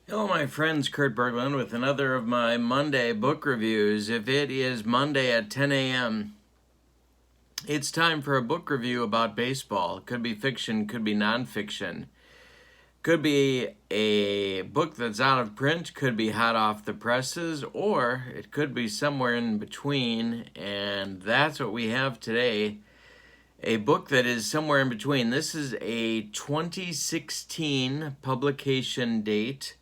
Hello, my friends. Kurt Berglund with another of my Monday book reviews. If it is Monday at 10 a.m., it's time for a book review about baseball. Could be fiction, could be nonfiction. Could be a book that's out of print, could be hot off the presses, or it could be somewhere in between, and that's what we have today. A book that is somewhere in between. This is a 2016 publication date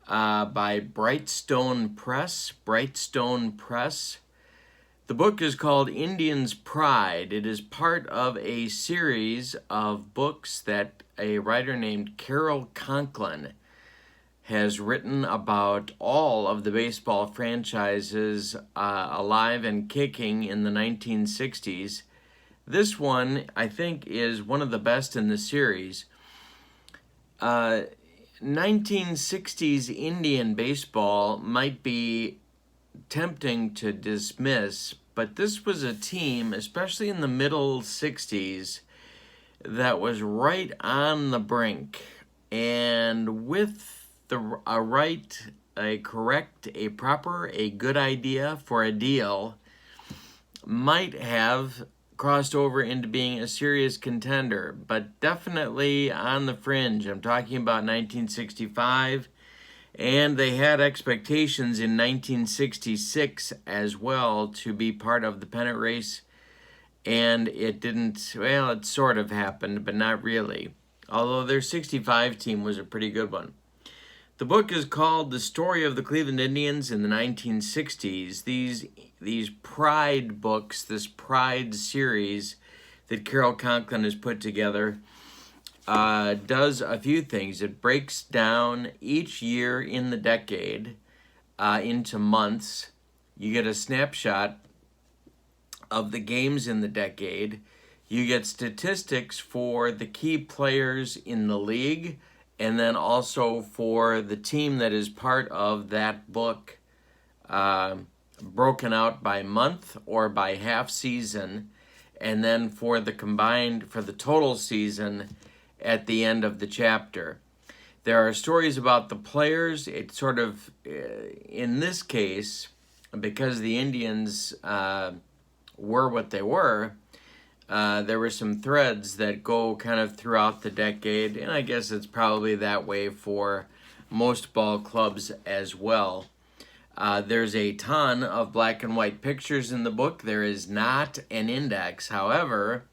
by Brightstone Press. Brightstone Press. The book is called Indian's Pride. It is part of a series of books that a writer named Carroll Conklin has written about all of the baseball franchises alive and kicking in the 1960s. This one, I think, is one of the best in the series. 1960s Indian baseball might be tempting to dismiss, but this was a team, especially in the middle 60s, that was right on the brink. And with a good idea for a deal, might have crossed over into being a serious contender, but definitely on the fringe. I'm talking about 1965, and they had expectations in 1966 as well to be part of the pennant race, and it didn't. Well, it sort of happened, but not really, although their 65 team was a pretty good one. The book is called The Story of the Cleveland Indians in the 1960s. These Pride books, this Pride series that Carroll Conklin has put together, does a few things. It breaks down each year in the decade into months. You get a snapshot of the games in the decade. You get statistics for the key players in the league, and then also for the team that is part of that book, broken out by month or by half season, and then for the total season at the end of the chapter. There are stories about the players. It sort of, in this case, because the Indians were what they were, there were some threads that go kind of throughout the decade, and I guess it's probably that way for most ball clubs as well. There's a ton of black and white pictures in the book. There is not an index. However,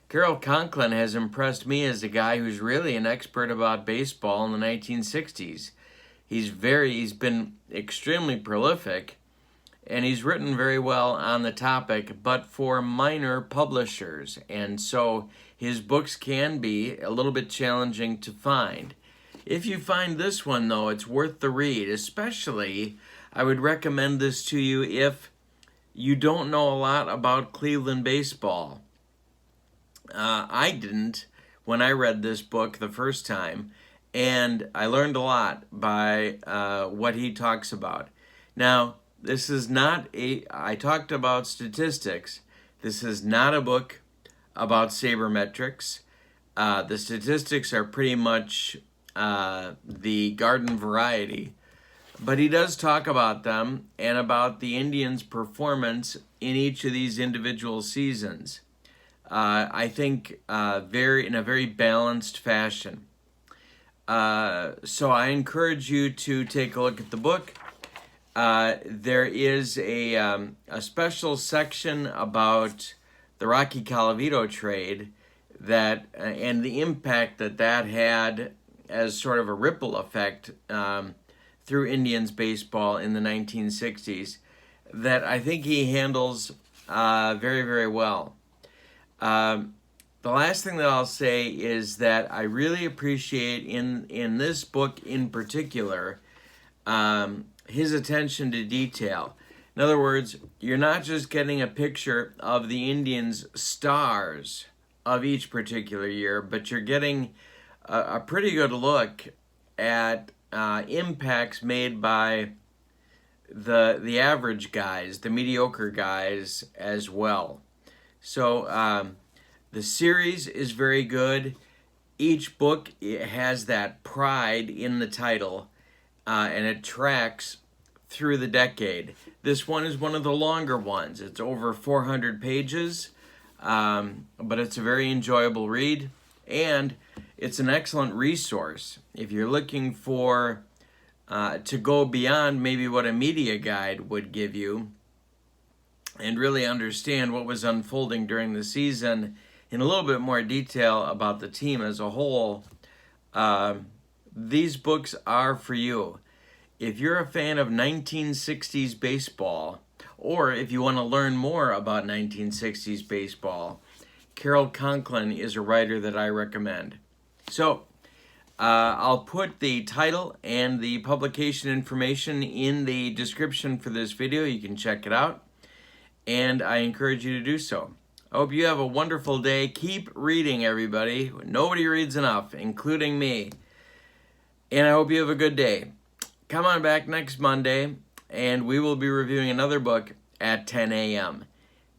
Carroll Conklin has impressed me as a guy who's really an expert about baseball in the 1960s. He's been extremely prolific, and he's written very well on the topic, but for minor publishers. And so his books can be a little bit challenging to find. If you find this one, though, it's worth the read. Especially, I would recommend this to you if you don't know a lot about Cleveland baseball. I didn't when I read this book the first time, and I learned a lot by what he talks about. Now, this is not I talked about statistics. This is not a book about sabermetrics. The statistics are pretty much the garden variety. But he does talk about them and about the Indians' performance in each of these individual seasons. I think in a very balanced fashion. So I encourage you to take a look at the book. There is a special section about the Rocky Colavito trade and the impact that had as sort of a ripple effect through Indians baseball in the 1960s that I think he handles very, very well. The last thing that I'll say is that I really appreciate in this book in particular his attention to detail. In other words, you're not just getting a picture of the Indians' stars of each particular year, but you're getting a pretty good look at impacts made by the average guys, the mediocre guys as well. So the series is very good. Each book has that pride in the title. and it tracks through the decade. This one is one of the longer ones. It's over 400 pages, but it's a very enjoyable read, and it's an excellent resource if you're looking for to go beyond maybe what a media guide would give you and really understand what was unfolding during the season in a little bit more detail about the team as a whole. These books are for you. If you're a fan of 1960s baseball, or if you want to learn more about 1960s baseball, Carroll Conklin is a writer that I recommend. So, I'll put the title and the publication information in the description for this video. You can check it out, and I encourage you to do so. I hope you have a wonderful day. Keep reading, everybody. Nobody reads enough, including me. And I hope you have a good day. Come on back next Monday, and we will be reviewing another book at 10 a.m.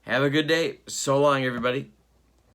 Have a good day. So long, everybody.